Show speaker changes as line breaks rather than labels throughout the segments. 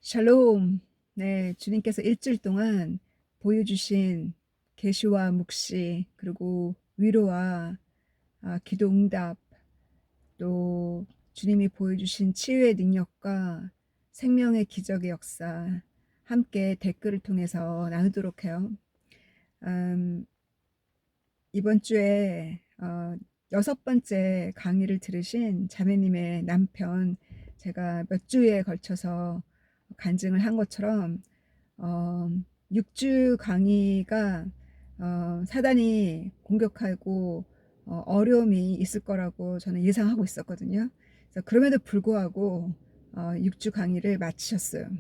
샬롬. 네, 주님께서 일주일 동안 보여주신 계시와 묵시, 그리고 위로와 기도 응답, 또 주님이 보여주신 치유의 능력과 생명의 기적의 역사, 함께 댓글을 통해서 나누도록 해요. 음, 이번 주에 6번째 강의를 들으신 자매님의 남편, 제가 몇 주에 걸쳐서 간증을 한 것처럼 6주 강의가 사단이 공격하고 어려움이 있을 거라고 저는 예상하고 있었거든요. 그래서 그럼에도 불구하고 6주 강의를 마치셨어요.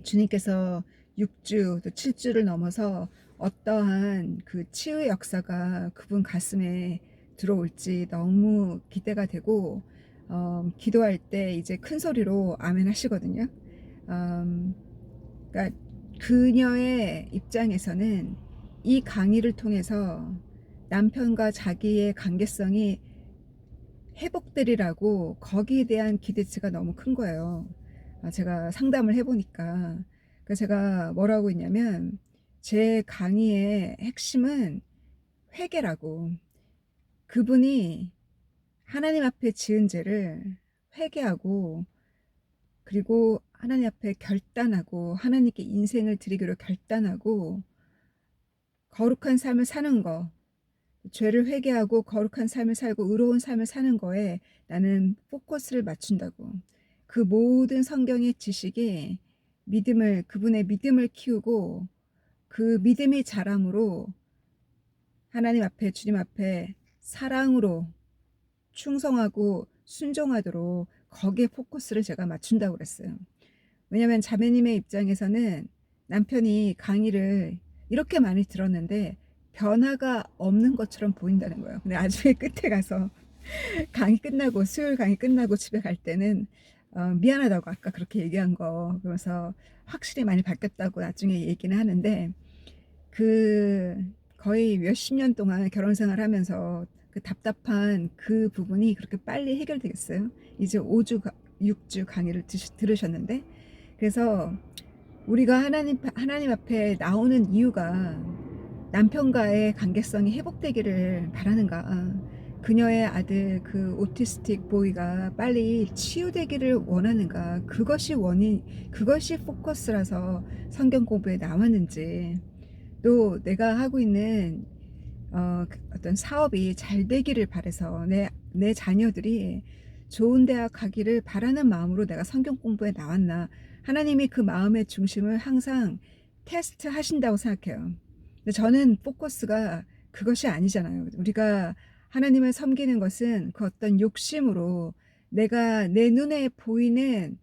주님께서 6주 또 7주를 넘어서 어떠한 그 치유의 역사가 그분 가슴에 들어올지 너무 기대가 되고, 기도할 때 이제 큰 소리로 아멘 하시거든요. 그러니까 그녀의 입장에서는 이 강의를 통해서 남편과 자기의 관계성이 회복되리라고, 거기에 대한 기대치가 너무 큰 거예요. 제가 상담을 해보니까. 그래서 제가 뭐라고 했냐면, 제 강의의 핵심은 회개라고. 그분이 하나님 앞에 지은 죄를 회개하고, 그리고 하나님 앞에 결단하고, 하나님께 인생을 드리기로 결단하고 거룩한 삶을 사는 거, 죄를 회개하고 거룩한 삶을 살고 의로운 삶을 사는 거에 나는 포커스를 맞춘다고. 그 모든 성경의 지식이 그분의 믿음을 키우고, 그 믿음의 자람으로 하나님 앞에, 주님 앞에 사랑으로 충성하고 순종하도록 거기에 포커스를 제가 맞춘다고 그랬어요. 왜냐하면 자매님의 입장에서는 남편이 강의를 이렇게 많이 들었는데 변화가 없는 것처럼 보인다는 거예요. 근데 나중에 끝에 가서 강의 끝나고, 수요일 강의 끝나고 집에 갈 때는 미안하다고, 아까 그렇게 얘기한 거, 그러면서 확실히 많이 바뀌었다고 나중에 얘기는 하는데, 그 거의 몇십 년 동안 결혼 생활하면서 그 답답한 그 부분이 그렇게 빨리 해결되겠어요? 이제 6주 강의를 들으셨는데. 그래서 우리가 하나님 앞에 나오는 이유가 남편과의 관계성이 회복되기를 바라는가, 그녀의 아들 그 오티스틱 보이가 빨리 치유되기를 원하는가, 그것이 포커스라서 성경 공부에 나왔는지, 또 내가 하고 있는 어떤 사업이 잘 되기를 바라서 내 자녀들이 좋은 대학 가기를 바라는 마음으로 내가 성경 공부에 나왔나, 하나님이 그 마음의 중심을 항상 테스트 하신다고 생각해요. 근데 저는 포커스가 그것이 아니잖아요. 우리가 하나님을 섬기는 것은 그 어떤 욕심으로, 내가 내 눈에 보이는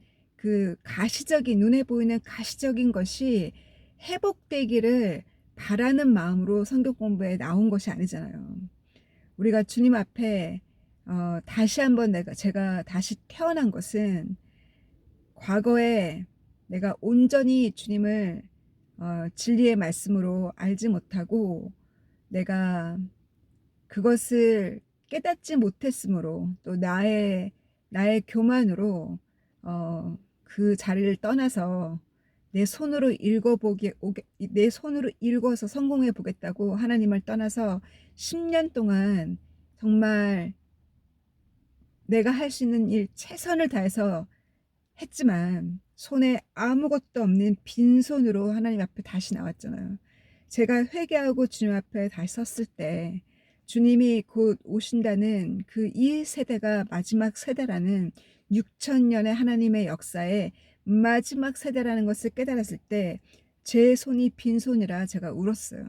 가시적인 것이 회복되기를 바라는 마음으로 성경 공부에 나온 것이 아니잖아요. 우리가 주님 앞에 다시 한번 제가 다시 태어난 것은, 과거에 내가 온전히 주님을 진리의 말씀으로 알지 못하고, 내가 그것을 깨닫지 못했으므로, 또 나의 교만으로 그 자리를 떠나서 내 손으로 읽어서 성공해 보겠다고 하나님을 떠나서 10년 동안 정말 내가 할 수 있는 일 최선을 다해서 했지만 손에 아무것도 없는 빈손으로 하나님 앞에 다시 나왔잖아요. 제가 회개하고 주님 앞에 다시 섰을 때, 주님이 곧 오신다는 그 이 세대가 마지막 세대라는, 6천년의 하나님의 역사의 마지막 세대라는 것을 깨달았을 때 제 손이 빈손이라 제가 울었어요.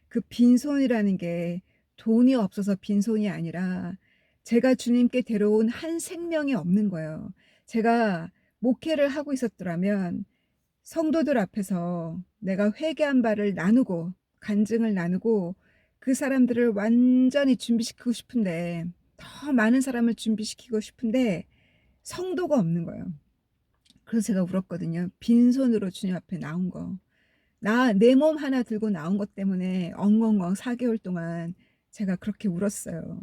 그 빈손이라는 게 돈이 없어서 빈손이 아니라, 제가 주님께 데려온 한 생명이 없는 거예요. 제가 목회를 하고 있었더라면 성도들 앞에서 내가 회개한 바를 나누고 간증을 나누고 그 사람들을 완전히 준비시키고 싶은데, 더 많은 사람을 준비시키고 싶은데 성도가 없는 거예요. 그래서 제가 울었거든요. 빈손으로 주님 앞에 나온 거. 내 몸 하나 들고 나온 것 때문에 엉엉엉 4개월 동안 제가 그렇게 울었어요.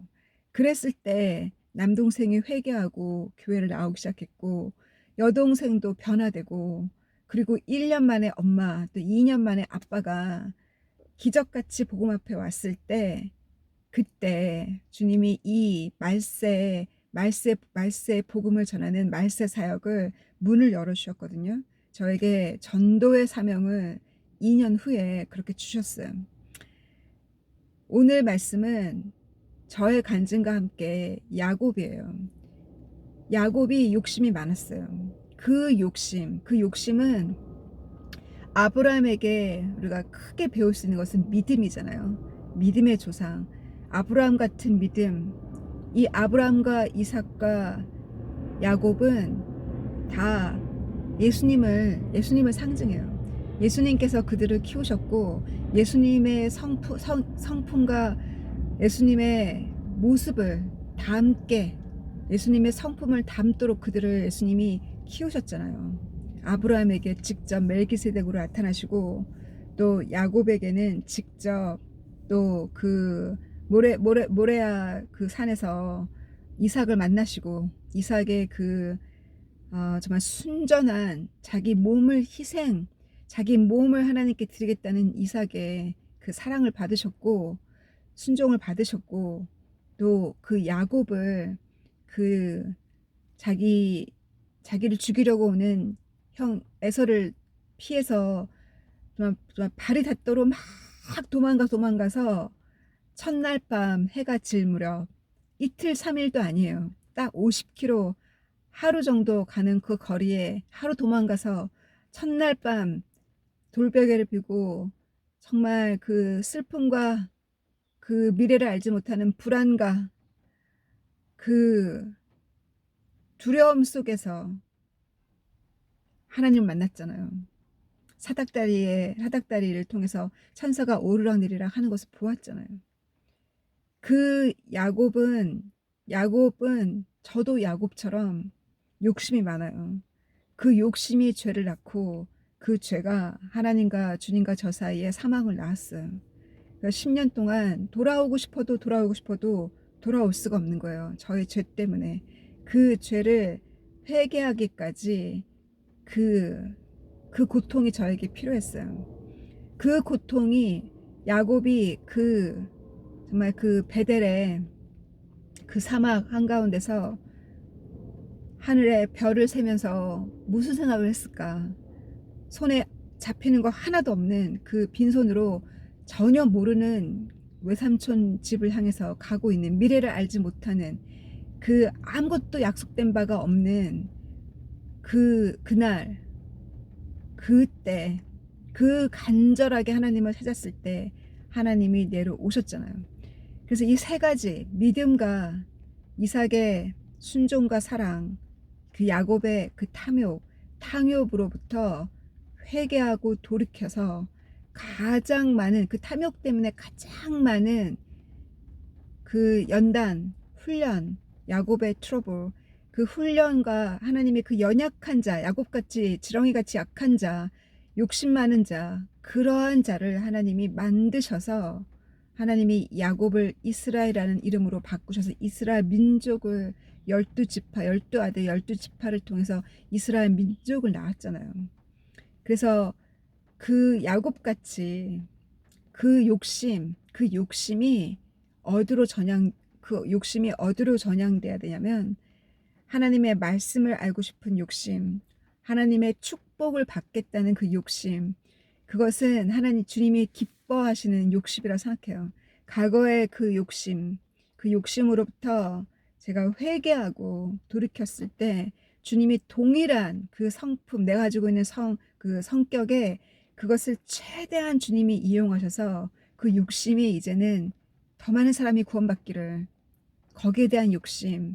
그랬을 때 남동생이 회개하고 교회를 나오기 시작했고, 여동생도 변화되고, 그리고 1년 만에 엄마, 또 2년 만에 아빠가 기적같이 복음 앞에 왔을 때, 그때 주님이 이 말세 복음을 전하는 말세 사역을 문을 열어 주셨거든요. 저에게 전도의 사명을 2년 후에 그렇게 주셨어요. 오늘 말씀은 저의 간증과 함께 야곱이에요. 야곱이 욕심이 많았어요. 그 욕심은 아브라함에게 우리가 크게 배울 수 있는 것은 믿음이잖아요. 믿음의 조상. 아브라함 같은 믿음. 이 아브라함과 이삭과 야곱은 다 예수님을 상징해요. 예수님께서 그들을 키우셨고, 예수님의 성품과 예수님의 모습을 담게, 예수님의 성품을 담도록 그들을 예수님이 키우셨잖아요. 아브라함에게 직접 멜기세덱으로 나타나시고, 또 야곱에게는 직접 또 그 모레아 그 산에서 이삭을 만나시고, 이삭의 그 정말 순전한 자기 몸을 하나님께 드리겠다는 이삭의 그 사랑을 받으셨고, 순종을 받으셨고, 또 그 야곱을 그 자기를 죽이려고 오는 형 에서를 피해서 정말 발이 닿도록 막 도망가서 첫날 밤 해가 질 무렵, 이틀 3일도 아니에요. 딱 50km 하루 정도 가는 그 거리에 하루 도망가서 첫날 밤 돌베개를 피고 정말 그 슬픔과 그 미래를 알지 못하는 불안과 그 두려움 속에서 하나님을 만났잖아요. 사닥다리를 통해서 천사가 오르락내리락 하는 것을 보았잖아요. 그 야곱은 저도 야곱처럼 욕심이 많아요. 그 욕심이 죄를 낳고, 그 죄가 하나님과 주님과 저 사이에 사망을 낳았어요. 그러니까 10년 동안 돌아오고 싶어도 돌아올 수가 없는 거예요. 저의 죄 때문에. 그 죄를 회개하기까지 그 고통이 저에게 필요했어요. 그 고통이 야곱이 정말 그 베델의 그 사막 한가운데서 하늘에 별을 세면서 무슨 생각을 했을까? 손에 잡히는 거 하나도 없는 그 빈손으로 전혀 모르는 외삼촌 집을 향해서 가고 있는, 미래를 알지 못하는, 그 아무것도 약속된 바가 없는 그날, 그때, 그 간절하게 하나님을 찾았을 때 하나님이 내려오셨잖아요. 그래서 이 세 가지, 믿음과 이삭의 순종과 사랑, 그 야곱의 그 탕욕으로부터 회개하고 돌이켜서 가장 많은, 그 탐욕 때문에 가장 많은 그 연단, 훈련, 야곱의 트러블, 그 훈련과 하나님의 그 연약한 자, 야곱같이 지렁이같이 약한 자, 욕심 많은 자, 그러한 자를 하나님이 만드셔서 하나님이 야곱을 이스라엘이라는 이름으로 바꾸셔서 이스라엘 민족을 12지파, 12아들 12지파를 통해서 이스라엘 민족을 낳았잖아요. 그래서 그 야곱같이 그 욕심이 어디로 전향돼야 되냐면, 하나님의 말씀을 알고 싶은 욕심, 하나님의 축복을 받겠다는 그 욕심, 그것은 주님이 기뻐하시는 욕심이라 생각해요. 과거의 그 욕심으로부터 제가 회개하고 돌이켰을 때 주님이 동일한 그 성품, 내가 가지고 있는 그 성격에 그것을 최대한 주님이 이용하셔서 그 욕심이 이제는 더 많은 사람이 구원받기를, 거기에 대한 욕심,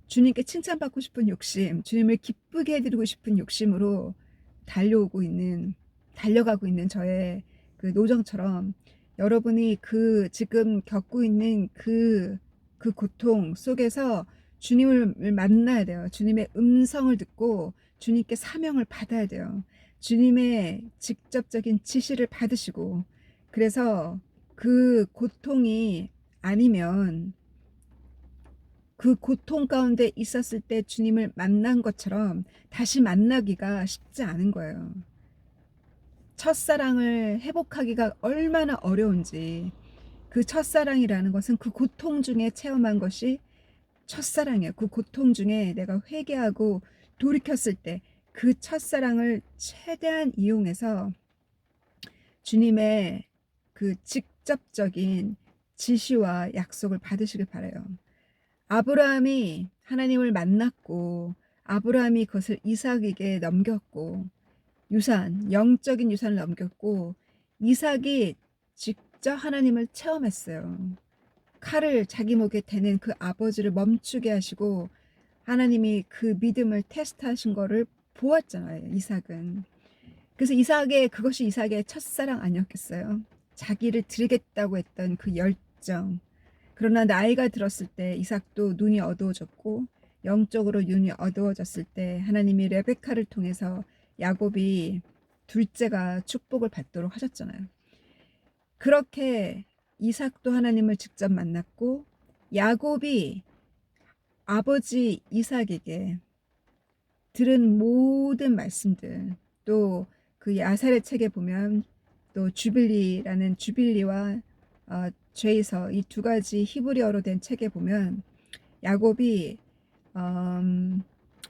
주님께 칭찬받고 싶은 욕심, 주님을 기쁘게 해드리고 싶은 욕심으로 달려가고 있는 저의 그 노정처럼, 여러분이 그 지금 겪고 있는 그 고통 속에서 주님을 만나야 돼요. 주님의 음성을 듣고 주님께 사명을 받아야 돼요. 주님의 직접적인 지시를 받으시고, 그래서 그 고통이 아니면 그 고통 가운데 있었을 때 주님을 만난 것처럼 다시 만나기가 쉽지 않은 거예요. 첫사랑을 회복하기가 얼마나 어려운지, 그 첫사랑이라는 것은 그 고통 중에 체험한 것이 첫사랑이에요. 그 고통 중에 내가 회개하고 돌이켰을 때 그 첫사랑을 최대한 이용해서 주님의 그 직접적인 지시와 약속을 받으시길 바라요. 아브라함이 하나님을 만났고 아브라함이 그것을 이삭에게 넘겼고 유산, 영적인 유산을 넘겼고 이삭이 직접 하나님을 체험했어요. 칼을 자기 목에 대는 그 아버지를 멈추게 하시고 하나님이 그 믿음을 테스트하신 거를 보았잖아요, 이삭은. 그래서 그것이 이삭의 첫사랑 아니었겠어요? 자기를 드리겠다고 했던 그 열정. 그러나 나이가 들었을 때 이삭도 눈이 어두워졌고 영적으로 눈이 어두워졌을 때 하나님이 레베카를 통해서 야곱이 둘째가 축복을 받도록 하셨잖아요. 그렇게 이삭도 하나님을 직접 만났고 야곱이 아버지 이삭에게 들은 모든 말씀들, 또 그 야살의 책에 보면 또 주빌리라는 주빌리와 죄에서 이 두 가지 히브리어로 된 책에 보면 야곱이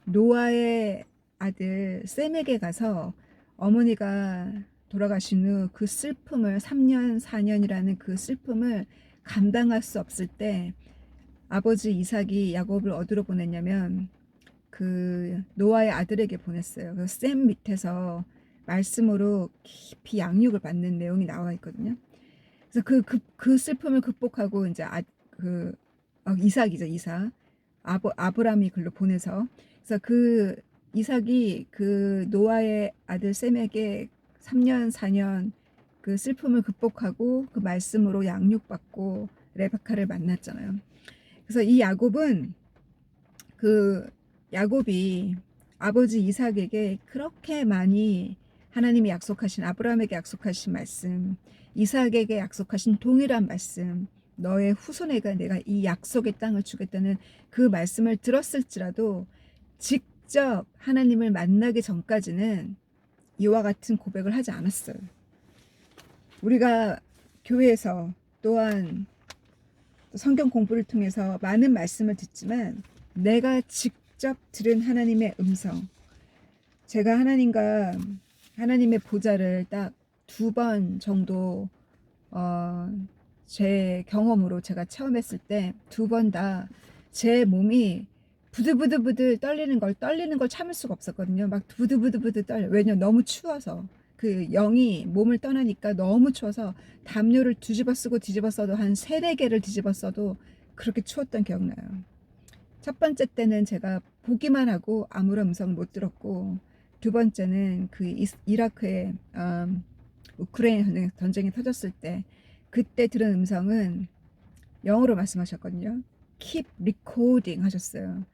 노아의 아들 셈에게 가서 어머니가 돌아가신 후 그 슬픔을 3년 4년이라는 그 슬픔을 감당할 수 없을 때 아버지 이삭이 야곱을 어디로 보냈냐면 그 노아의 아들에게 보냈어요. 그 셈 밑에서 말씀으로 깊이 양육을 받는 내용이 나와 있거든요. 그래서 그 슬픔을 극복하고 이제 이삭이죠, 이삭. 아브라함이 글로 보내서. 그래서 그 이삭이 그 노아의 아들 셈에게 3년 4년 그 슬픔을 극복하고 그 말씀으로 양육받고 레베카를 만났잖아요. 그래서 이 야곱이 아버지 이삭에게 그렇게 많이 하나님이 약속하신, 아브라함에게 약속하신 말씀, 이삭에게 약속하신 동일한 말씀, 너의 후손에게 내가 이 약속의 땅을 주겠다는 그 말씀을 들었을지라도 직접 하나님을 만나기 전까지는 이와 같은 고백을 하지 않았어요. 우리가 교회에서 또한 성경 공부를 통해서 많은 말씀을 듣지만 내가 직접 들은 하나님의 음성, 제가 하나님의 보좌를 딱 2번 정도 제 경험으로 제가 체험했을 때 2번 다 제 몸이 부들부들 떨리는 걸 참을 수가 없었거든요. 막 부들부들 떨려. 왜냐면 너무 추워서. 그 영이 몸을 떠나니까 너무 추워서 담요를 뒤집어 쓰고 뒤집어 써도 한 3-4개를 뒤집어 써도 그렇게 추웠던 기억나요. 첫 번째 때는 제가 보기만 하고 아무런 음성을 못 들었고, 두 번째는 그 이라크의 우크라이나 전쟁이 터졌을 때 그때 들은 음성은 영어로 말씀하셨거든요. Keep recording 하셨어요.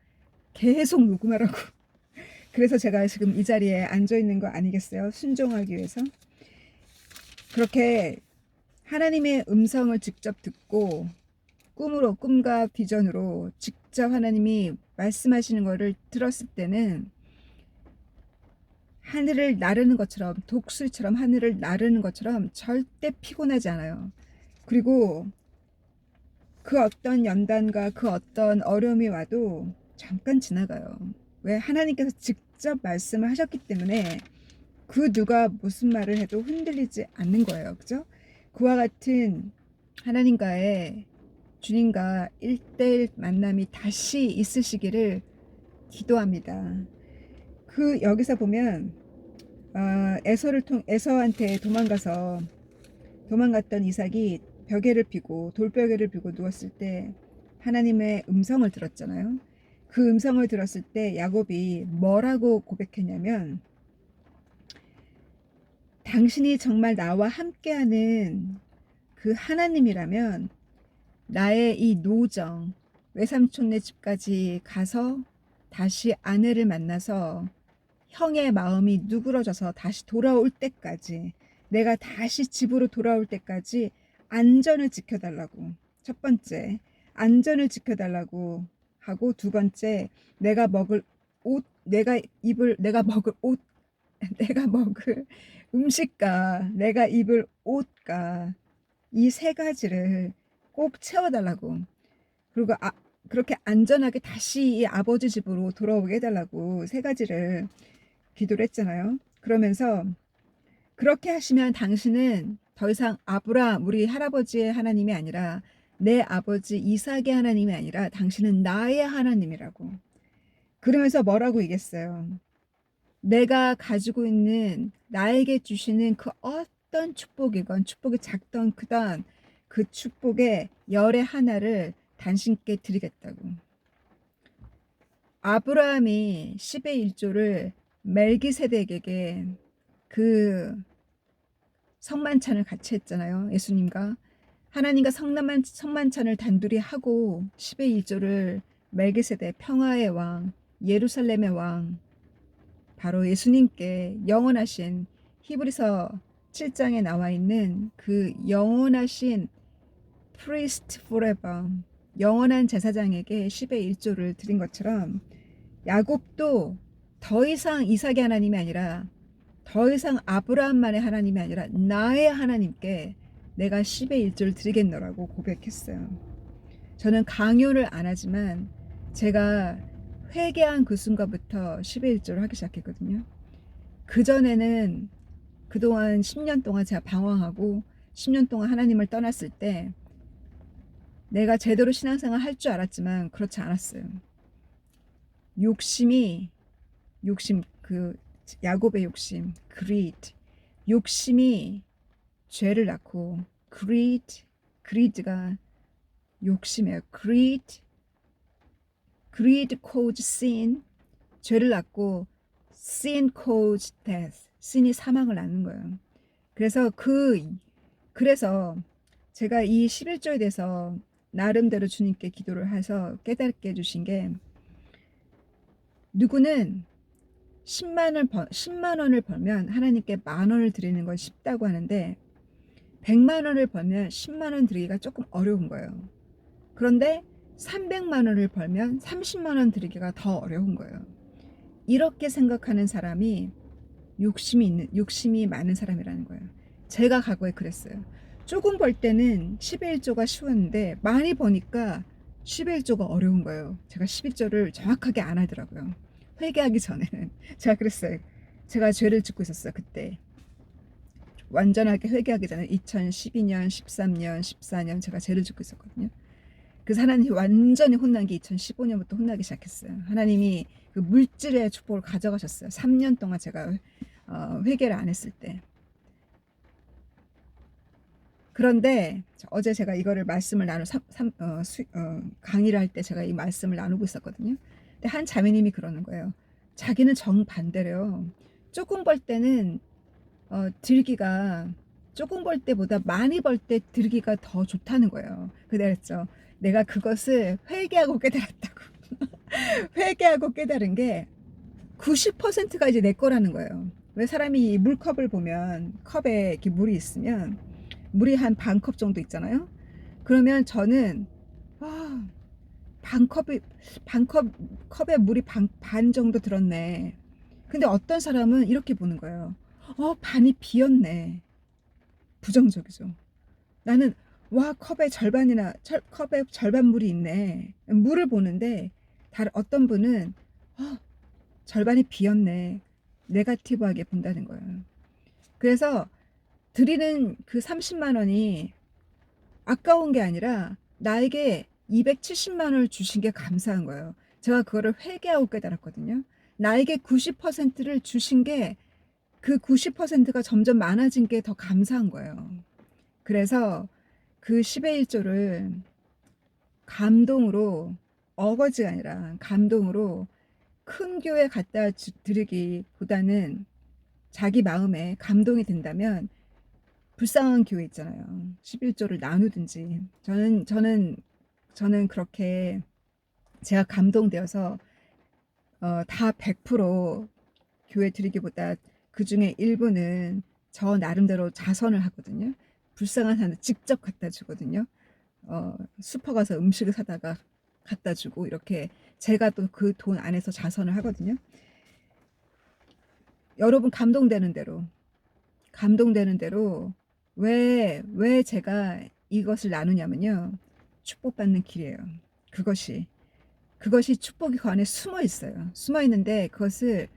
계속 녹음하라고. 그래서 제가 지금 이 자리에 앉아 있는 거 아니겠어요? 순종하기 위해서. 그렇게 하나님의 음성을 직접 듣고 꿈과 비전으로 직접 하나님이 말씀하시는 거를 들었을 때는 하늘을 나르는 것처럼, 독수리처럼 하늘을 나르는 것처럼 절대 피곤하지 않아요. 그리고 그 어떤 연단과 그 어떤 어려움이 와도 잠깐 지나가요. 왜? 하나님께서 직접 말씀을 하셨기 때문에 그 누가 무슨 말을 해도 흔들리지 않는 거예요. 그죠? 그와 같은 하나님과의 주님과 1대1 만남이 다시 있으시기를 기도합니다. 여기서 보면 에서한테 도망갔던 이삭이 돌벽에를 피고 누웠을 때 하나님의 음성을 들었잖아요. 그 음성을 들었을 때 야곱이 뭐라고 고백했냐면, 당신이 정말 나와 함께하는 그 하나님이라면 나의 이 노정, 외삼촌네 집까지 가서 다시 아내를 만나서 형의 마음이 누그러져서 다시 돌아올 때까지, 내가 다시 집으로 돌아올 때까지 안전을 지켜달라고, 첫 번째 안전을 지켜달라고 하고 두 번째 내가 먹을 옷, 내가 먹을 옷, 내가 먹을 음식과 내가 입을 옷과 이 세 가지를 꼭 채워달라고. 그리고 그렇게 안전하게 다시 이 아버지 집으로 돌아오게 해달라고 세 가지를 기도를 했잖아요. 그러면서 그렇게 하시면 당신은 더 이상 아브라함, 우리 할아버지의 하나님이 아니라 내 아버지 이삭의 하나님이 아니라 당신은 나의 하나님이라고. 그러면서 뭐라고 얘기했어요? 내가 가지고 있는 나에게 주시는 그 어떤 축복이건 축복이 작던 크던 그 축복의 열의 하나를 당신께 드리겠다고. 아브라함이 10의 1조를 멜기세덱에게 그 성만찬을 같이 했잖아요. 예수님과 하나님과 성만찬을 단둘이 하고 10의 1조를 멜기세덱 평화의 왕, 예루살렘의 왕, 바로 예수님께 영원하신 히브리서 7장에 나와 있는 그 영원하신 priest forever, 영원한 제사장에게 10의 1조를 드린 것처럼 야곱도 더 이상 이삭의 하나님이 아니라 더 이상 아브라함만의 하나님이 아니라 나의 하나님께 내가 10의 1조를 드리겠노라고 고백했어요. 저는 강요를 안 하지만 제가 회개한 그 순간부터 10의 1조를 하기 시작했거든요. 그전에는 그동안 10년 동안 제가 방황하고 10년 동안 하나님을 떠났을 때 내가 제대로 신앙생활 할 줄 알았지만 그렇지 않았어요. 그 야곱의 욕심, greed, 욕심이 죄를 낳고 greed가 욕심이에요. greed caused sin, 죄를 낳고 sin caused death, sin이 사망을 낳는 거예요. 그래서 제가 이 11조에 대해서 나름대로 주님께 기도를 해서 깨닫게 해주신 게, 누구는 10만 원을 벌면 하나님께 10,000원을 드리는 건 쉽다고 하는데 100만 원을 벌면 10만 원 드리기가 조금 어려운 거예요. 그런데 300만 원을 벌면 30만 원 드리기가 더 어려운 거예요. 이렇게 생각하는 사람이 욕심이 많은 사람이라는 거예요. 제가 과거에 그랬어요. 조금 벌 때는 11조가 쉬웠는데 많이 버니까 11조가 어려운 거예요. 제가 11조를 정확하게 안 하더라고요. 회개하기 전에는. 제가 그랬어요. 제가 죄를 짓고 있었어요. 그때 완전하게 회개하기 전에 2012년, 13년, 14년 제가 죄를 짓고 있었거든요. 그래서 하나님이 완전히 혼난 게 2015년부터 혼나기 시작했어요. 하나님이 그 물질의 축복을 가져가셨어요. 3년 동안 제가 회개를 안 했을 때. 그런데 어제 제가 이거를 말씀을 강의를 할 때 제가 이 말씀을 나누고 있었거든요. 근데 한 자매님이 그러는 거예요. 자기는 정반대래요. 조금 벌 때는 들기가, 조금 벌 때보다 많이 벌 때 들기가 더 좋다는 거예요. 그랬죠. 내가 그것을 회개하고 깨달았다고. 회개하고 깨달은 게 90%가 이제 내 거라는 거예요. 왜 사람이 물컵을 보면 컵에 이렇게 물이 있으면 물이 한 반 컵 정도 있잖아요. 그러면 저는 컵에 물이 반 정도 들었네. 근데 어떤 사람은 이렇게 보는 거예요. 반이 비었네. 부정적이죠. 나는 컵에 절반 물이 있네. 물을 보는데 어떤 분은 절반이 비었네. 네거티브하게 본다는 거예요. 그래서 드리는 그 30만 원이 아까운 게 아니라 나에게 270만 원을 주신 게 감사한 거예요. 제가 그거를 회개하고 깨달았거든요. 나에게 90%를 주신 게 그 90%가 점점 많아진 게 더 감사한 거예요. 그래서 그 10의 1조를 감동으로, 어거지가 아니라 감동으로 큰 교회 갖다 드리기보다는 자기 마음에 감동이 든다면 불쌍한 교회 있잖아요. 11조를 나누든지. 저는 그렇게 제가 감동되어서 다 100% 교회 드리기보다 그 중에 일부는 저 나름대로 자선을 하거든요. 불쌍한 사람들 직접 갖다 주거든요. 슈퍼 가서 음식을 사다가 갖다 주고 이렇게 제가 또 그 돈 안에서 자선을 하거든요. 여러분 감동되는 대로 왜 제가 이것을 나누냐면요. 축복받는 길이에요. 그것이 축복이 그 안에 숨어 있어요. 숨어 있는데 그것을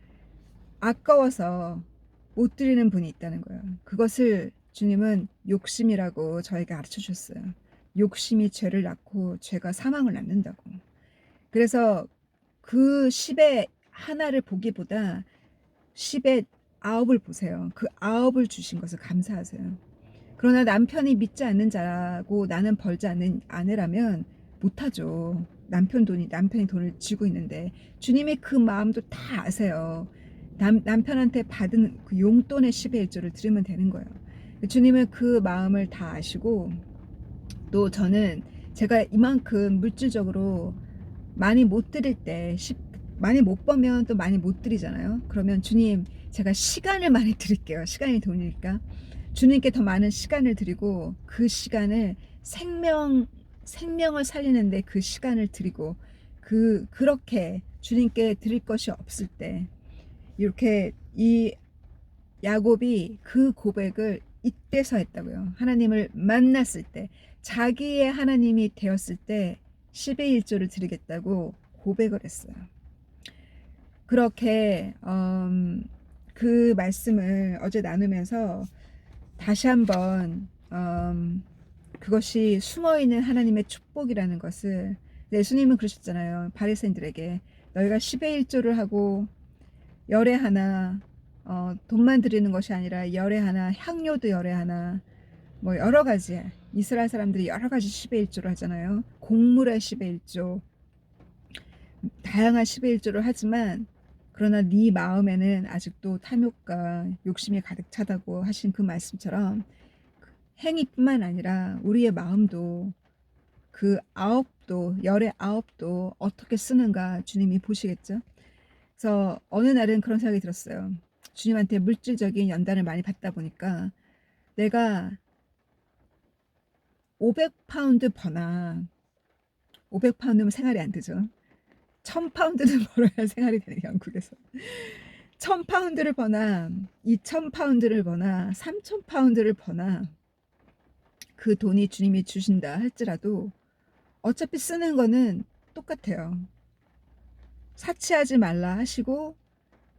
아까워서 못 드리는 분이 있다는 거예요. 그것을 주님은 욕심이라고 저에게 가르쳐 주셨어요. 욕심이 죄를 낳고 죄가 사망을 낳는다고. 그래서 그 10의 하나를 보기보다 10의 9을 보세요. 그 9을 주신 것을 감사하세요. 그러나 남편이 믿지 않는 자라고 나는 벌지 않는 아내라면 못하죠. 남편이 돈을 쥐고 있는데 주님이 그 마음도 다 아세요. 남편한테 받은 그 용돈의 10의 1조를 드리면 되는 거예요. 주님은 그 마음을 다 아시고 또 저는 제가 이만큼 물질적으로 많이 못 드릴 때 많이 못 벌면 또 많이 못 드리잖아요. 그러면 주님 제가 시간을 많이 드릴게요. 시간이 돈이니까 주님께 더 많은 시간을 드리고 그 시간을 생명을 살리는데 그 시간을 드리고 그렇게 주님께 드릴 것이 없을 때 이렇게 이 야곱이 그 고백을 이때서 했다고요. 하나님을 만났을 때 자기의 하나님이 되었을 때 10의 1조를 드리겠다고 고백을 했어요. 그렇게 그 말씀을 어제 나누면서 다시 한번 그것이 숨어있는 하나님의 축복이라는 것을 예수님은 그러셨잖아요. 바리새인들에게 너희가 10의 1조를 하고 열에 하나 돈만 드리는 것이 아니라 열에 하나 향료도 열에 하나 뭐 여러 가지 이스라엘 사람들이 여러 가지 10의 1조를 하잖아요. 곡물의 10의 1조 다양한 10의 1조를 하지만 그러나 네 마음에는 아직도 탐욕과 욕심이 가득 차다고 하신 그 말씀처럼 행위뿐만 아니라 우리의 마음도 그 열의 9도 어떻게 쓰는가 주님이 보시겠죠. 그래서 어느 날은 그런 생각이 들었어요. 주님한테 물질적인 연단을 많이 받다 보니까 내가 500파운드 버나 500파운드면 생활이 안 되죠. 1000파운드를 벌어야 생활이 되는 영국에서 1000파운드를 버나 2000파운드를 버나 3000파운드를 버나 그 돈이 주님이 주신다 할지라도 어차피 쓰는 거는 똑같아요. 사치하지 말라 하시고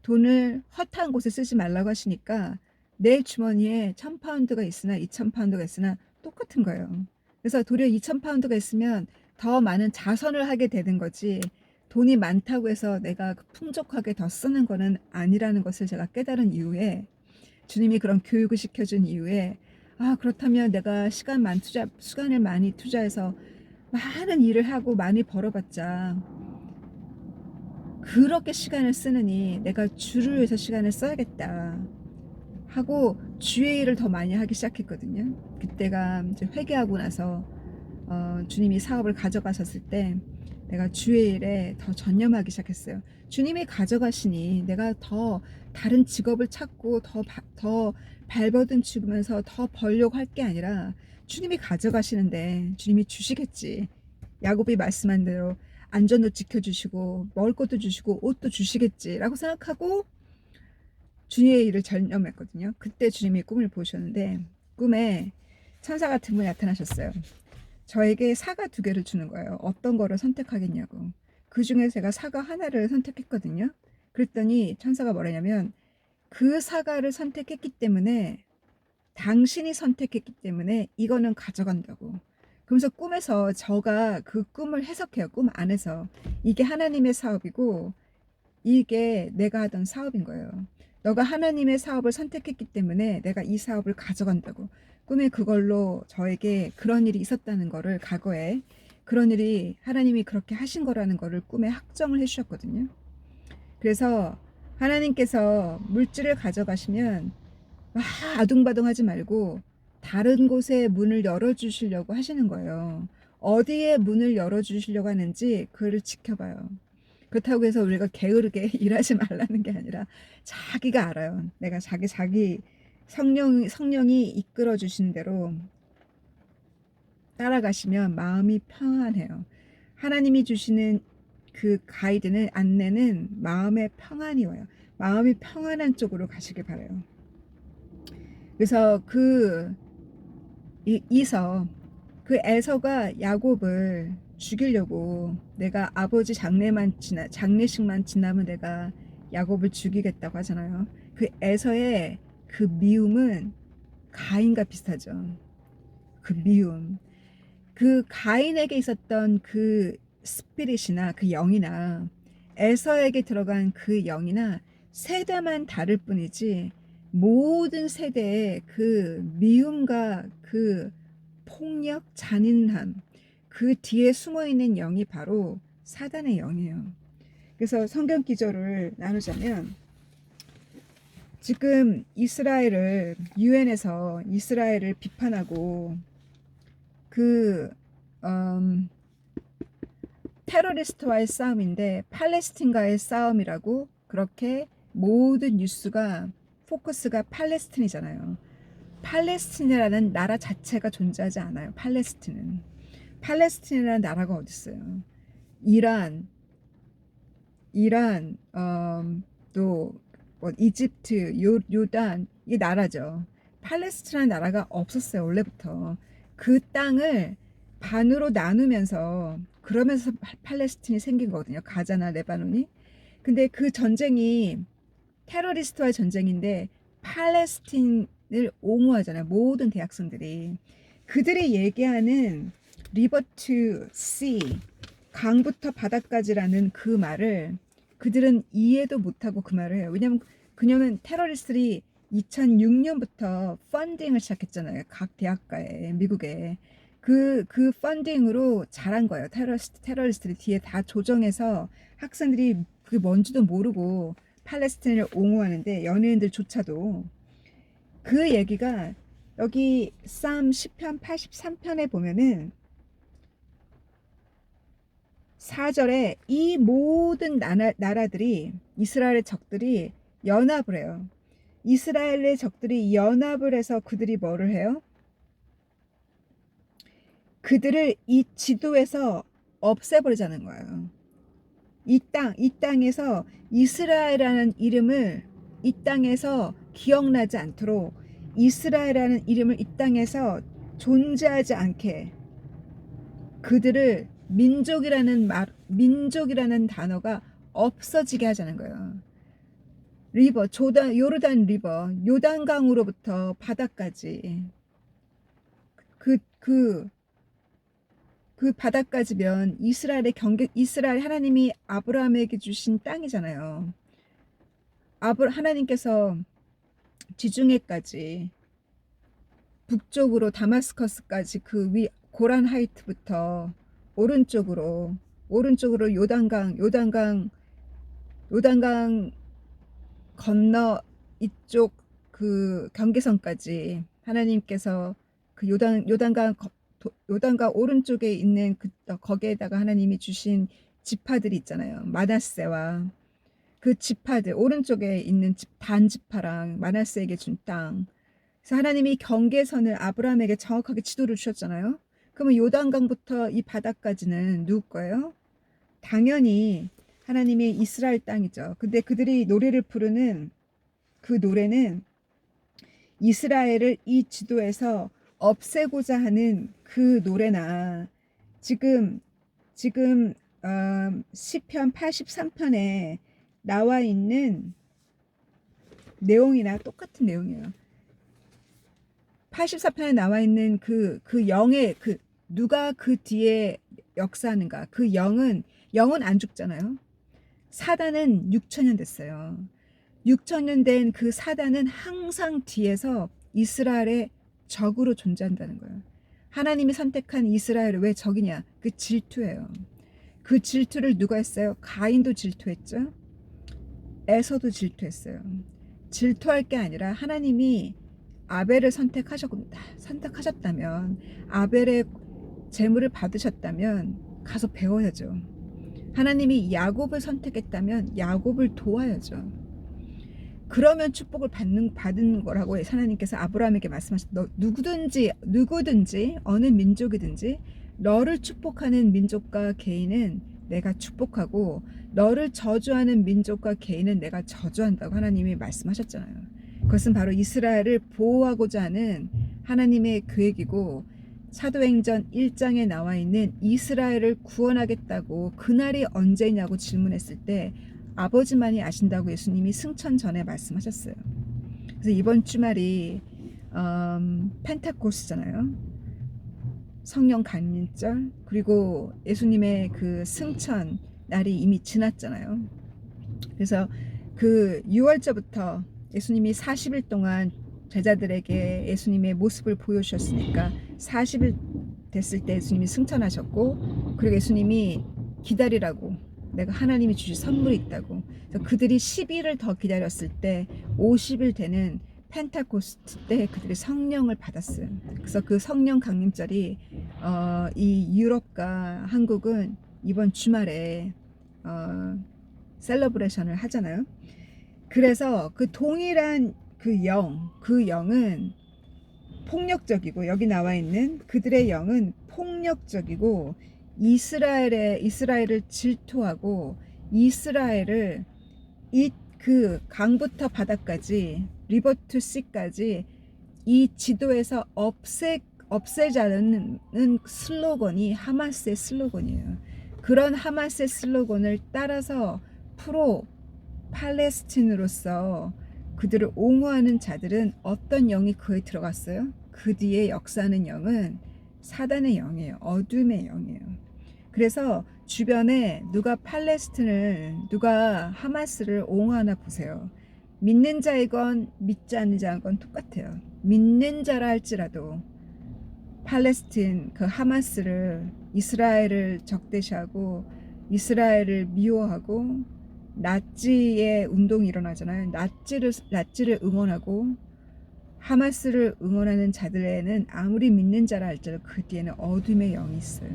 돈을 허탄 곳에 쓰지 말라고 하시니까 내 주머니에 1000파운드가 있으나 2000파운드가 있으나 똑같은 거예요. 그래서 도리어 2000파운드가 있으면 더 많은 자선을 하게 되는 거지 돈이 많다고 해서 내가 풍족하게 더 쓰는 거는 아니라는 것을 제가 깨달은 이후에 주님이 그런 교육을 시켜준 이후에 그렇다면 내가 시간을 많이 투자해서 많은 일을 하고 많이 벌어봤자 그렇게 시간을 쓰느니 내가 주를 위해서 시간을 써야겠다 하고 주의 일을 더 많이 하기 시작했거든요. 그때가 이제 회개하고 나서 주님이 사업을 가져가셨을 때 내가 주의 일에 더 전념하기 시작했어요. 주님이 가져가시니 내가 더 다른 직업을 찾고 더 발버둥 치면서 더 벌려고 할 게 아니라 주님이 가져가시는데 주님이 주시겠지. 야곱이 말씀한 대로 안전도 지켜주시고 먹을 것도 주시고 옷도 주시겠지라고 생각하고 주님의 일을 전념했거든요. 그때 주님이 꿈을 보셨는데 꿈에 천사 같은 분이 나타나셨어요. 저에게 사과 2개를 주는 거예요. 어떤 거를 선택하겠냐고. 그 중에 제가 사과 하나를 선택했거든요. 그랬더니 천사가 뭐라냐면 그 사과를 선택했기 때문에 당신이 선택했기 때문에 이거는 가져간다고. 그러면서 꿈에서 저가 그 꿈을 해석해요. 꿈 안에서. 이게 하나님의 사업이고 이게 내가 하던 사업인 거예요. 너가 하나님의 사업을 선택했기 때문에 내가 이 사업을 가져간다고. 꿈에 그걸로 저에게 그런 일이 있었다는 거를 과거에 그런 일이 하나님이 그렇게 하신 거라는 거를 꿈에 확정을 해주셨거든요. 그래서 하나님께서 물질을 가져가시면 아둥바둥하지 말고 다른 곳에 문을 열어주시려고 하시는 거예요. 어디에 문을 열어주시려고 하는지 그를 지켜봐요. 그렇다고 해서 우리가 게으르게 일하지 말라는 게 아니라 자기가 알아요. 내가 자기 성령이 이끌어 주신 대로 따라가시면 마음이 평안해요. 하나님이 주시는 그 가이드는, 안내는 마음의 평안이 와요. 마음이 평안한 쪽으로 가시길 바라요. 그래서 이서, 그 에서가 야곱을 죽이려고, 내가 아버지 장례식만 지나면 내가 야곱을 죽이겠다고 하잖아요. 그 에서의 그 미움은 가인과 비슷하죠. 그 미움, 그 가인에게 있었던 그 스피릿이나 그 영이나 에서에게 들어간 그 영이나 세대만 다를 뿐이지, 모든 세대의 그 미움과 그 폭력, 잔인함, 그 뒤에 숨어있는 영이 바로 사단의 영이에요. 그래서 성경 기절을 나누자면, 지금 이스라엘을, 유엔에서 이스라엘을 비판하고 그 테러리스트와의 싸움인데 팔레스틴과의 싸움이라고, 그렇게 모든 뉴스가 포커스가 팔레스틴이잖아요. 팔레스틴이라는 나라 자체가 존재하지 않아요. 팔레스틴이라는 나라가 어디 있어요? 이란, 또 뭐 이집트, 요단, 이 나라죠. 팔레스틴이라는 나라가 없었어요. 원래부터. 그 땅을 반으로 나누면서, 그러면서 팔레스틴이 생긴 거거든요. 가자나 레바논이. 근데 그 전쟁이 테러리스트와의 전쟁인데 팔레스틴을 옹호하잖아요. 모든 대학생들이. 그들이 얘기하는 리버 투 씨, 강부터 바다까지라는 그 말을 그들은 이해도 못하고 그 말을 해요. 왜냐면 테러리스트들이 2006년부터 펀딩을 시작했잖아요. 각 대학가에, 미국에. 그 펀딩으로 잘한 거예요. 테러리스트들이 뒤에 다 조정해서 학생들이 그게 뭔지도 모르고 팔레스틴을 옹호하는데, 연예인들조차도. 그 얘기가 여기 쌈 10편 83편에 보면은 4절에 이 모든 나라들이, 이스라엘의 적들이 연합을 해요. 이스라엘의 적들이 연합을 해서 그들이 뭐를 해요? 그들을 이 지도에서 없애버리자는 거예요. 이 땅에서 이스라엘이라는 이름을, 이 땅에서 기억나지 않도록, 이스라엘이라는 이름을 이 땅에서 존재하지 않게, 그들을 민족이라는 단어가 없어지게 하자는 거예요. 리버, 요르단 리버, 요단강으로부터 바다까지, 그 바다까지면 이스라엘 하나님이 아브라함에게 주신 땅이잖아요. 하나님께서 지중해까지, 북쪽으로 다마스커스까지, 그 위 고란 하이트부터 오른쪽으로 요단강 건너 이쪽 그 경계선까지 하나님께서 그 요단강 오른쪽에 있는 거기에다가 하나님이 주신 지파들이 있잖아요. 마나세와 그 지파들, 오른쪽에 있는 단 지파랑 마나세에게 준 땅. 그래서 하나님이 경계선을 아브라함에게 정확하게 지도를 주셨잖아요. 그러면 요단강부터 이 바다까지는 누구 거예요? 당연히 하나님의 이스라엘 땅이죠. 근데 그들이 노래를 부르는 그 노래는 이스라엘을 이 지도에서 없애고자 하는 그 노래나, 지금 시편 83편에 나와 있는 내용이나 똑같은 내용이에요. 84편에 나와 있는 그 영의, 누가 그 뒤에 역사하는가. 그 영은 안 죽잖아요. 사단은 6천년 됐어요. 6천년 된 그 사단은 항상 뒤에서 이스라엘의 적으로 존재한다는 거예요. 하나님이 선택한 이스라엘이 왜 적이냐? 그 질투예요. 그 질투를 누가 했어요? 가인도 질투했죠. 에서도 질투했어요. 질투할 게 아니라 하나님이 아벨을 선택하셨다면, 아벨의 재물을 받으셨다면 가서 배워야죠. 하나님이 야곱을 선택했다면 야곱을 도와야죠. 그러면 축복을 받은 거라고 하나님께서 아브라함에게 말씀하셨. 너 누구든지 어느 민족이든지 너를 축복하는 민족과 개인은 내가 축복하고 너를 저주하는 민족과 개인은 내가 저주한다고 하나님이 말씀하셨잖아요. 그것은 바로 이스라엘을 보호하고자 하는 하나님의 계획이고, 사도행전 1장에 나와 있는 이스라엘을 구원하겠다고 그날이 언제냐고 질문했을 때 아버지만이 아신다고 예수님이 승천 전에 말씀하셨어요. 그래서 이번 주말이 펜타코스잖아요. 성령 강림절, 그리고 예수님의 그 승천 날이 이미 지났잖아요. 그래서 그 6월절부터 예수님이 40일 동안 제자들에게 예수님의 모습을 보여주셨으니까 40일 됐을 때 예수님이 승천하셨고, 그리고 예수님이 기다리라고, 내가 하나님이 주신 선물이 있다고. 그래서 그들이 10일을 더 기다렸을 때 50일 되는 펜타코스트 때 그들이 성령을 받았어요. 그래서 그 성령 강림절이 이 유럽과 한국은 이번 주말에 셀러브레이션을 하잖아요. 그래서 그 동일한 그 영은 폭력적이고, 여기 나와 있는 그들의 영은 폭력적이고, 이스라엘을 질투하고, 이스라엘을 그 강부터 바다까지, 리버 투 씨까지 이 지도에서 없애자는 슬로건이 하마스의 슬로건이에요. 그런 하마스의 슬로건을 따라서 프로 팔레스틴으로서 그들을 옹호하는 자들은 어떤 영이 그에 들어갔어요? 그 뒤에 역사하는 영은 사단의 영이에요. 어둠의 영이에요. 그래서 주변에 누가 누가 하마스를 옹호하나 보세요. 믿는 자이건 믿지 않는 자건 똑같아요. 믿는 자라 할지라도 팔레스틴 그 하마스를, 이스라엘을 적대시하고 이스라엘을 미워하고, 나치의 운동이 일어나잖아요. 나치를 응원하고 하마스를 응원하는 자들에는 아무리 믿는 자라 할지라도 그 뒤에는 어둠의 영이 있어요.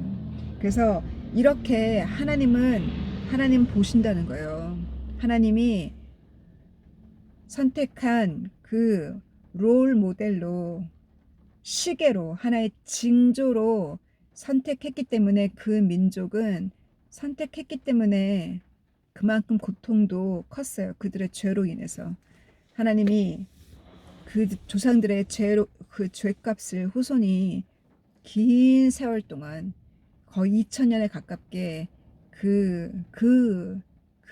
그래서 이렇게 하나님 보신다는 거예요. 하나님이 선택한 그 롤 모델로, 시계로, 하나의 징조로 선택했기 때문에, 그 민족은 선택했기 때문에 그만큼 고통도 컸어요. 그들의 죄로 인해서 하나님이 그 조상들의 그 죄값을 후손이 긴 세월 동안, 거의 2000년에 가깝게 그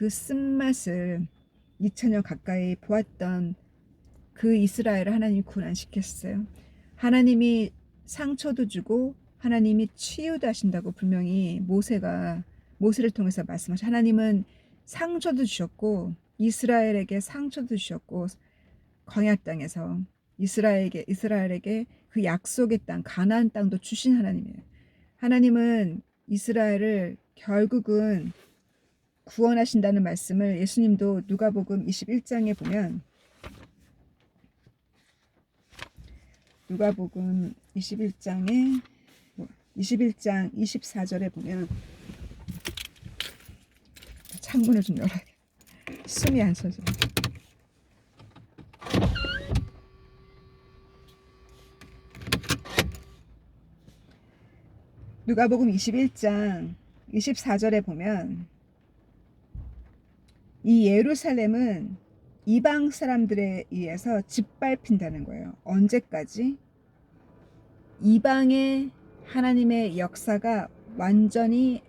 쓴맛을 2000년 가까이 보았던 그 이스라엘을 하나님이 구원시켰어요. 하나님이 상처도 주고 하나님이 치유도 하신다고 분명히 모세를 통해서 말씀하셨어요. 하나님은 상처도 주셨고, 이스라엘에게 상처도 주셨고, 광야 땅에서 이스라엘에게 그 약속의 땅, 가나안 땅도 주신 하나님이에요. 하나님은 이스라엘을 결국은 구원하신다는 말씀을 예수님도 누가복음 21장에 보면, 누가복음 21장 24절에 보면, 창문을 좀 열어야 돼. 숨이 안 쉬어져. 누가복음 21장 24절에 보면, 이 예루살렘은 이방 사람들에 의해서 짓밟힌다는 거예요. 언제까지? 이방의 하나님의 역사가 완전히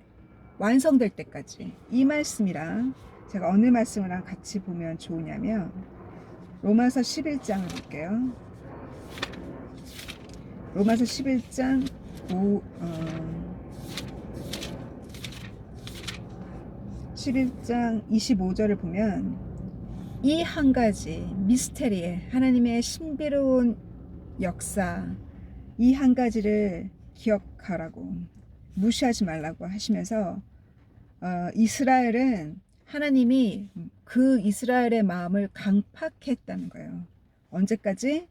완성될 때까지. 이 말씀이랑 제가 어느 말씀이랑 같이 보면 좋으냐면 로마서 11장을 볼게요. 로마서 11장 11장 25절을 보면, 이 한 가지 미스테리에, 하나님의 신비로운 역사, 이 한 가지를 기억하라고, 무시하지 말라고 하시면서, 이스라엘은 하나님이 그 이스라엘의 마음을 강팍했다는 거예요. 언제까지?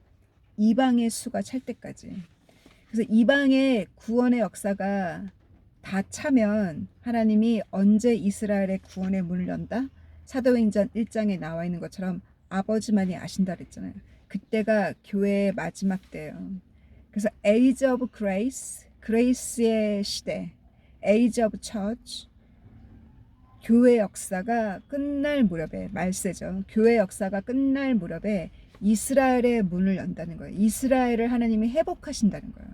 이방의 수가 찰 때까지. 그래서 이방의 구원의 역사가 다 차면 하나님이 언제 이스라엘의 구원의 문을 연다? 사도행전 1장에 나와 있는 것처럼 아버지만이 아신다 그랬잖아요. 그때가 교회의 마지막 때예요. 그래서 Age of Grace, 그레이스의 시대, Age of Church, 교회 역사가 끝날 무렵에, 말세죠. 교회 역사가 끝날 무렵에 이스라엘의 문을 연다는 거예요. 이스라엘을 하나님이 회복하신다는 거예요.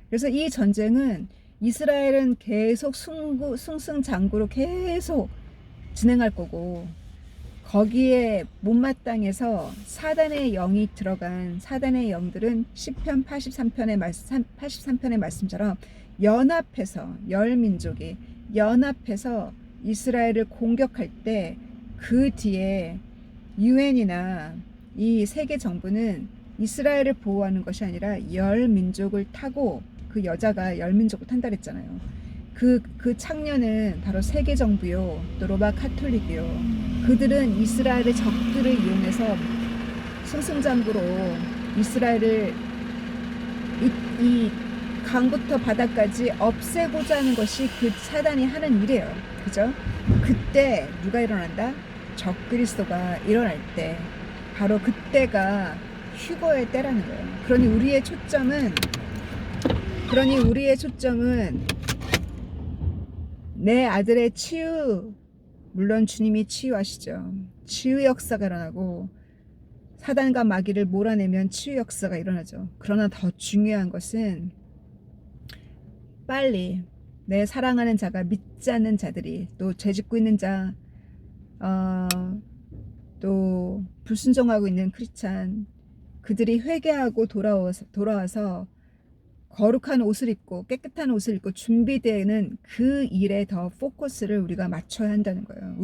그래서 이 전쟁은 이스라엘은 계속 승승장구로 계속 진행할 거고, 거기에 못마땅해서 사단의 영이 들어간 사단의 영들은 시편 83편의 말씀처럼 연합해서, 열 민족이 연합해서 이스라엘을 공격할 때 그 뒤에 유엔이나 이 세계 정부는 이스라엘을 보호하는 것이 아니라 열 민족을 타고, 그 여자가 열 민족을 탄다 그랬잖아요. 그 창녀는 바로 세계 정부요, 또 로마 카톨릭이요. 그들은 이스라엘의 적들을 이용해서 승승장구로 이스라엘을 이 강부터 바다까지 없애고자 하는 것이 그 사단이 하는 일이에요. 그죠? 그때 누가 일어난다? 적그리스도가 일어날 때, 바로 그때가 휴거의 때라는 거예요. 그러니 우리의 초점은 내 아들의 치유, 물론 주님이 치유하시죠. 치유 역사가 일어나고 사단과 마귀를 몰아내면 치유 역사가 일어나죠. 그러나 더 중요한 것은 빨리 내 사랑하는 자가, 믿지 않는 자들이, 또 죄짓고 있는 자, 또 불순종하고 있는 크리스찬, 그들이 회개하고 돌아와서 거룩한 옷을 입고 깨끗한 옷을 입고 준비되는 그 일에 더 포커스를 우리가 맞춰야 한다는 거예요.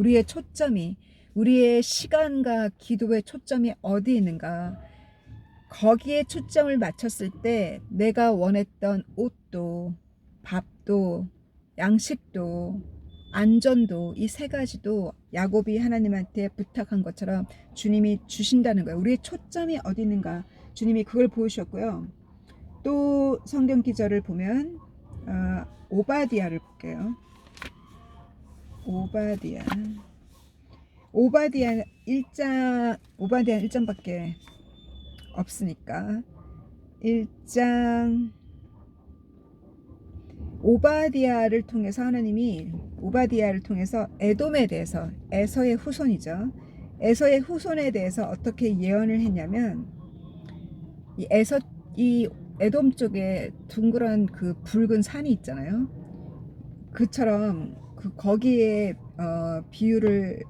우리의 시간과 기도의 초점이 어디 있는가, 거기에 초점을 맞췄을 때 내가 원했던 옷도, 밥도, 양식도, 안전도, 이 세 가지도 야곱이 하나님한테 부탁한 것처럼 주님이 주신다는 거예요. 우리의 초점이 어디 있는가, 주님이 그걸 보여주셨고요. 또 성경 기절을 보면 오바디아를 볼게요. 오바디아 1장밖에 없으니까 1장, 오바디아를 통해서 에돔에 대해서, 에서의 후손이죠. 에서의 후손에 대해서 어떻게 예언을 했냐면, 이 에돔 쪽에 둥그런 그 붉은 산이 있잖아요. 그처럼 거기에 비유를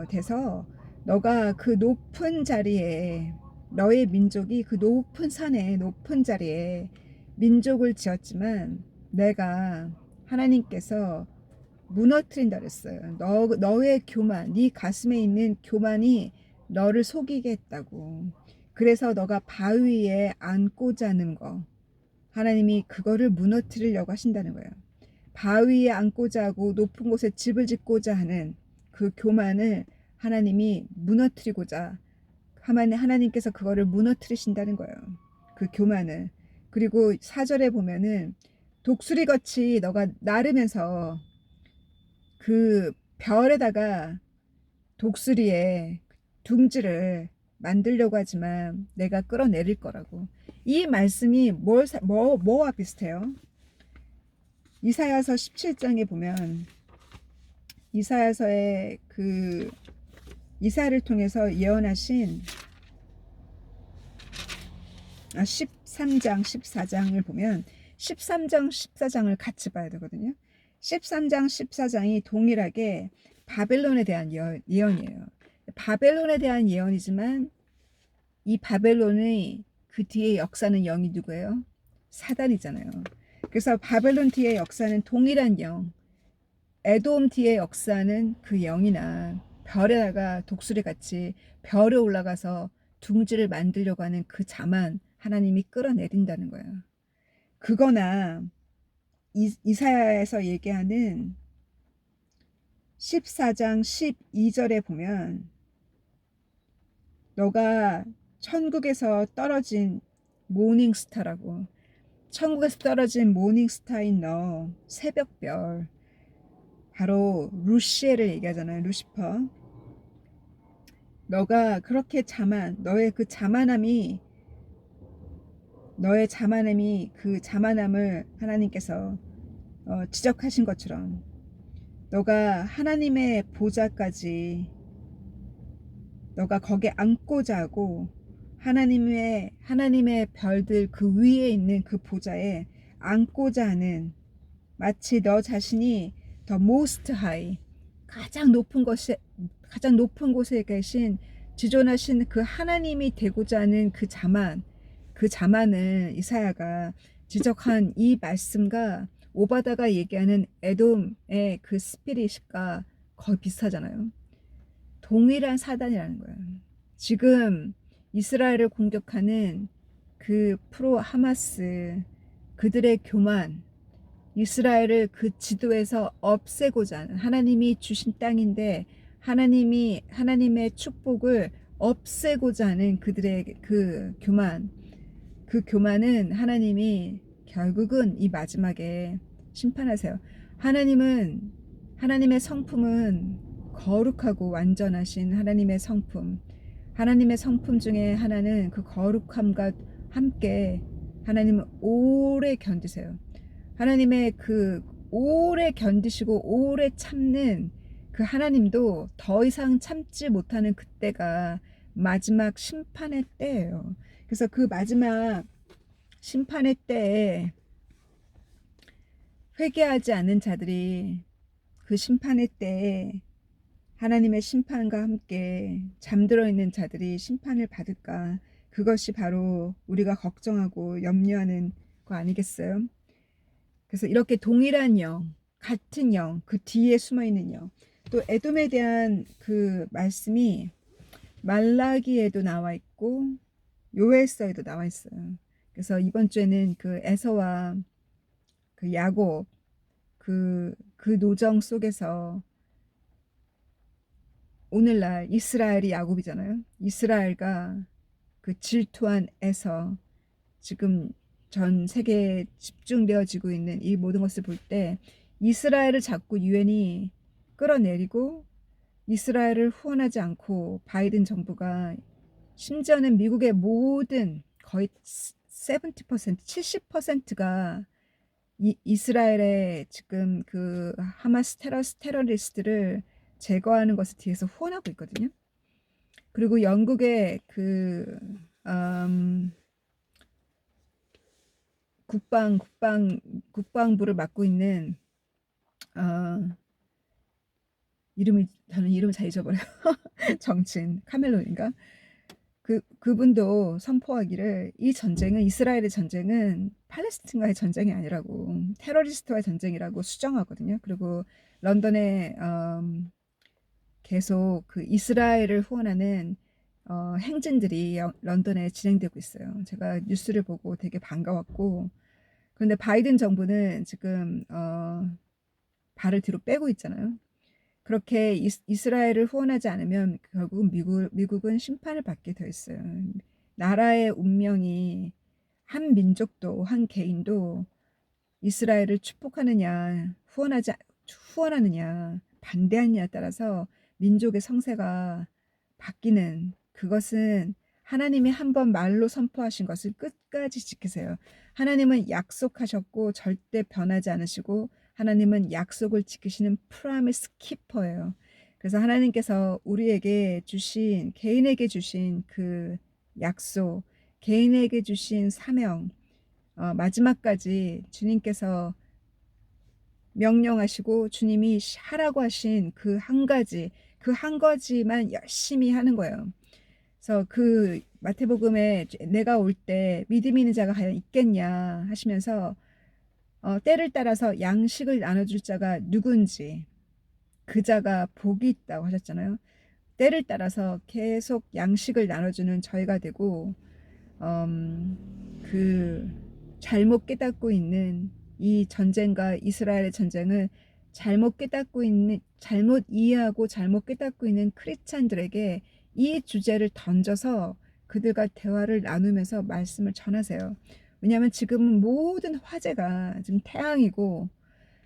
대서, 너가 그 높은 자리에, 너의 민족이 그 높은 산에, 높은 자리에 민족을 지었지만 내가, 하나님께서 무너뜨린다 그랬어요. 너의 교만, 네 가슴에 있는 교만이 너를 속이게 했다고. 그래서 너가 바위에 앉고자 하는 거, 하나님이 그거를 무너뜨리려고 하신다는 거예요. 바위에 앉고자 하고 높은 곳에 집을 짓고자 하는 그 교만을 하나님이 무너뜨리고자, 하나님께서 그거를 무너뜨리신다는 거예요. 그 교만을. 그리고 4절에 보면은 독수리같이 너가 나르면서 그 별에다가 독수리의 둥지를 만들려고 하지만 내가 끌어내릴 거라고. 이 말씀이 뭐와 비슷해요? 이사야서 17장에 보면, 이사야서의 그 이사야를 통해서 예언하신 13장 14장을 보면 13장 14장을 같이 봐야 되거든요. 13장 14장이 동일하게 바벨론에 대한 예언이에요. 바벨론에 대한 예언이지만 이 바벨론의 그 뒤에 역사는 영이 누구예요? 사단이잖아요. 그래서 바벨론 뒤에 역사는 동일한 영, 에돔 뒤에 역사는 그 영이나 별에다가 독수리같이 별에 올라가서 둥지를 만들려고 하는 그 자만 하나님이 끌어내린다는 거예요. 그거나 이사야에서 얘기하는 14장 12절에 보면, 너가 천국에서 떨어진 모닝스타라고, 천국에서 떨어진 모닝스타인 너, 새벽별, 바로 루시엘을 얘기하잖아요. 루시퍼. 너가 그렇게 너의 그 자만함이 너의 자만함이 그 자만함을 하나님께서 지적하신 것처럼 너가 하나님의 보좌까지 너가 거기에 앉고자 하고 하나님의 별들 그 위에 있는 그 보좌에 앉고자 하는, 마치 너 자신이 더 most high, 가장 높은 곳에 계신 지존하신 그 하나님이 되고자 하는 그 자만을 이사야가 지적한 이 말씀과 오바다가 얘기하는 에돔의 그 스피릿과 거의 비슷하잖아요. 동일한 사단이라는 거예요. 지금 이스라엘을 공격하는 그 프로 하마스, 그들의 교만, 이스라엘을 그 지도에서 없애고자 하는, 하나님이 주신 땅인데 하나님의 축복을 없애고자 하는 그들의 그 교만은 하나님이 결국은 이 마지막에 심판하세요. 하나님의 성품은 거룩하고 완전하신 하나님의 성품 중에 하나는 그 거룩함과 함께 하나님은 오래 견디세요. 하나님의 그 오래 견디시고 오래 참는 그 하나님도 더 이상 참지 못하는 그때가 마지막 심판의 때예요. 그래서 그 마지막 심판의 때에 회개하지 않는 자들이 그 심판의 때에 하나님의 심판과 함께 잠들어 있는 자들이 심판을 받을까, 그것이 바로 우리가 걱정하고 염려하는 거 아니겠어요? 그래서 이렇게 동일한 영, 같은 영, 그 뒤에 숨어있는 영, 또 에돔에 대한 그 말씀이 말라기에도 나와 있고 요엘서에도 나와 있어요. 그래서 이번 주에는 그 에서와 그 야곱, 그 노정 속에서 오늘날 이스라엘이 야곱이잖아요. 이스라엘과 그 질투한 에서, 지금 전 세계에 집중되어지고 있는 이 모든 것을 볼 때 이스라엘을 자꾸 유엔이 끌어내리고 이스라엘을 후원하지 않고 바이든 정부가, 심지어는 미국의 모든 거의 70%, 70%가 이스라엘의 지금 그 하마스 테러리스트를 제거하는 것을 뒤에서 후원하고 있거든요. 그리고 영국의 그 국방부를 맡고 있는 저는 이름을 잘 잊어버려요. 정치인 카멜론인가? 그분도 선포하기를 이 전쟁은, 이스라엘의 전쟁은 팔레스틴과의 전쟁이 아니라고, 테러리스트와의 전쟁이라고 수정하거든요. 그리고 런던에 계속 그 이스라엘을 후원하는 행진들이 런던에 진행되고 있어요. 제가 뉴스를 보고 되게 반가웠고, 그런데 바이든 정부는 지금 발을 뒤로 빼고 있잖아요. 그렇게 이스라엘을 후원하지 않으면 결국은 미국은 심판을 받게 돼 있어요. 나라의 운명이, 한 민족도 한 개인도 이스라엘을 축복하느냐 후원하느냐 반대하느냐에 따라서 민족의 성세가 바뀌는, 그것은 하나님이 한번 말로 선포하신 것을 끝까지 지키세요. 하나님은 약속하셨고 절대 변하지 않으시고 하나님은 약속을 지키시는 프라미스 키퍼예요. 그래서 하나님께서 우리에게 주신, 개인에게 주신 그 약속, 개인에게 주신 사명, 마지막까지 주님께서 명령하시고 주님이 하라고 하신 그 한 가지만 열심히 하는 거예요. 그래서 그 마태복음에 내가 올 때 믿음 있는 자가 과연 있겠냐 하시면서 때를 따라서 양식을 나눠줄 자가 누군지 그 자가 복이 있다고 하셨잖아요. 때를 따라서 계속 양식을 나눠주는 저희가 되고, 그 잘못 깨닫고 있는 이 전쟁과 이스라엘의 전쟁을 잘못 이해하고 잘못 깨닫고 있는 크리스찬들에게 이 주제를 던져서 그들과 대화를 나누면서 말씀을 전하세요. 왜냐하면 지금은 모든 화제가 지금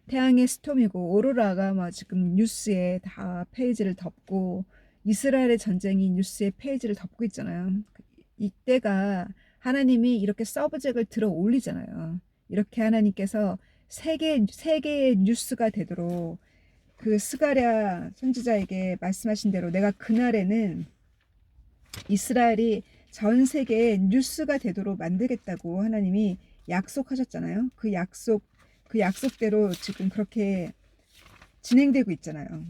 태양의 스톰이고 오로라가 막 지금 뉴스에 다 페이지를 덮고, 이스라엘의 전쟁이 뉴스의 페이지를 덮고 있잖아요. 이때가 하나님이 이렇게 서브젝을 들어 올리잖아요. 이렇게 하나님께서 세계의 뉴스가 되도록 그 스가랴 선지자에게 말씀하신 대로 내가 그날에는 이스라엘이 전 세계에 뉴스가 되도록 만들겠다고 하나님이 약속하셨잖아요. 그 약속대로 지금 그렇게 진행되고 있잖아요.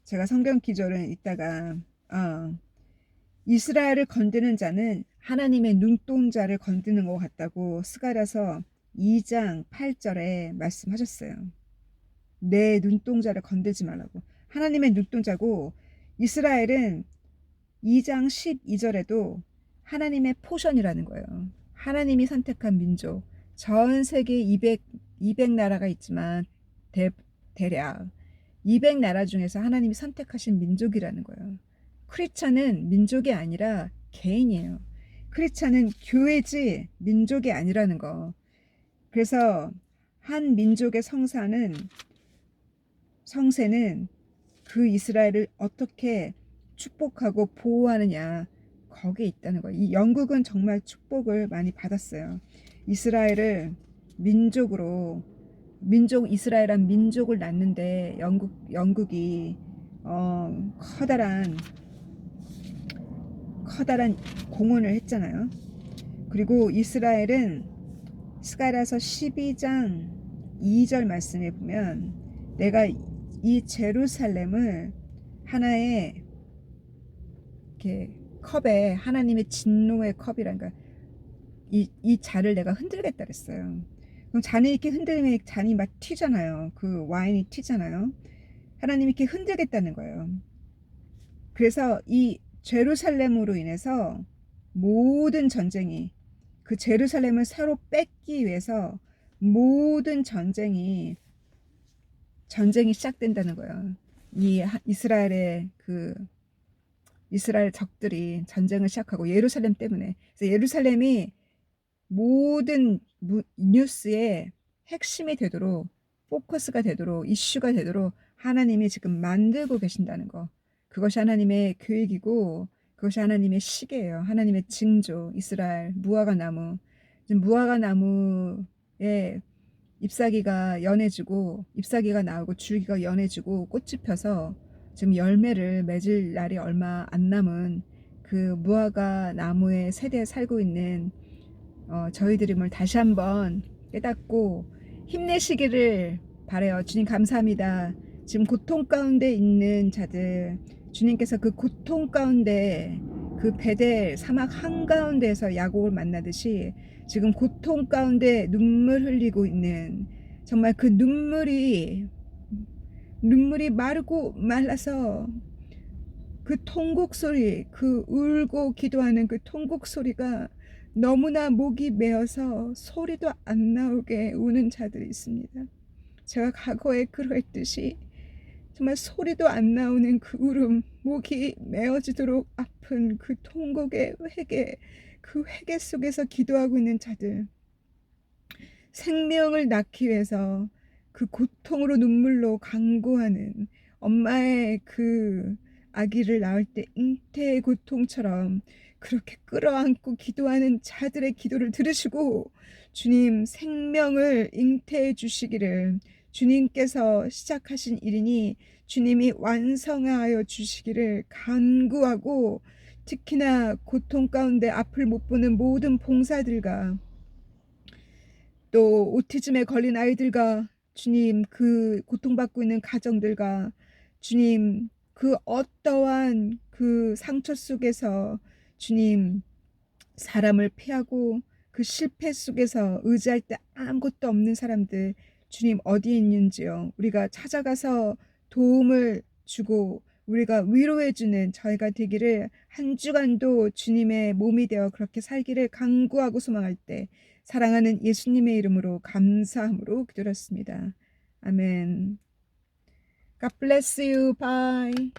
제가 성경 기절은 이따가 이스라엘을 건드는 자는 하나님의 눈동자를 건드는 것 같다고 스가랴서 2장 8절에 말씀하셨어요. 내 눈동자를 건들지 말라고. 하나님의 눈동자고, 이스라엘은 2장 12절에도 하나님의 포션이라는 거예요. 하나님이 선택한 민족. 전 세계 200나라가 있지만 대략 200나라 중에서 하나님이 선택하신 민족이라는 거예요. 크리스찬은 민족이 아니라 개인이에요. 크리스찬은 교회지 민족이 아니라는 거. 그래서 한 민족의 성세는 그 이스라엘을 어떻게 축복하고 보호하느냐, 거기에 있다는 거예요. 이 영국은 정말 축복을 많이 받았어요. 이스라엘을 이스라엘한 민족을 낳는데 영국이 커다란 공헌을 했잖아요. 그리고 이스라엘은 스가랴서 12장 2절 말씀에 보면 내가 이 제루살렘을 하나의 이렇게 컵에, 하나님의 진노의 컵이란가, 이 잔을 내가 흔들겠다 그랬어요. 그럼 잔이 이렇게 흔들면 잔이 막 튀잖아요. 그 와인이 튀잖아요. 하나님이 이렇게 흔들겠다는 거예요. 그래서 이 제루살렘으로 인해서 모든 전쟁이, 그 제루살렘을 새로 뺏기 위해서 모든 전쟁이 시작된다는 거예요. 이 이스라엘 적들이 전쟁을 시작하고, 예루살렘 때문에. 그래서 예루살렘이 모든 뉴스의 핵심이 되도록, 포커스가 되도록, 이슈가 되도록 하나님이 지금 만들고 계신다는 거. 그것이 하나님의 계획이고, 그것이 하나님의 시계예요. 하나님의 징조. 이스라엘 무화과 나무. 지금 무화과 나무에 잎사귀가 나오고 줄기가 연해지고 꽃이 펴서 지금 열매를 맺을 날이 얼마 안 남은 그 무화과 나무의 세대에 살고 있는 저희들임을 다시 한번 깨닫고 힘내시기를 바라요. 주님 감사합니다. 지금 고통 가운데 있는 자들, 주님께서 그 고통 가운데, 그 베델 사막 한가운데에서 야곱을 만나듯이 지금 고통 가운데 눈물 흘리고 있는, 정말 그 눈물이 마르고 말라서 그 통곡 소리, 그 울고 기도하는 그 통곡 소리가 너무나 목이 메어서 소리도 안 나오게 우는 자들이 있습니다. 제가 과거에 그러했듯이 정말 소리도 안 나오는 그 울음, 목이 메어지도록 아픈 그 통곡의 회개, 그 회개 속에서 기도하고 있는 자들, 생명을 낳기 위해서 그 고통으로 눈물로 간구하는 엄마의 그 아기를 낳을 때 잉태의 고통처럼 그렇게 끌어안고 기도하는 자들의 기도를 들으시고 주님 생명을 잉태해 주시기를, 주님께서 시작하신 일이니 주님이 완성하여 주시기를 간구하고, 특히나 고통 가운데 앞을 못 보는 모든 봉사들과 또 오티즘에 걸린 아이들과 주님, 그 고통받고 있는 가정들과 주님, 그 어떠한 그 상처 속에서 주님, 사람을 피하고 그 실패 속에서 의지할 때 아무것도 없는 사람들, 주님 어디에 있는지요. 우리가 찾아가서 도움을 주고 우리가 위로해주는 저희가 되기를, 한 주간도 주님의 몸이 되어 그렇게 살기를 간구하고 소망할 때 사랑하는 예수님의 이름으로 감사함으로 기도했습니다. 아멘. God bless you. Bye.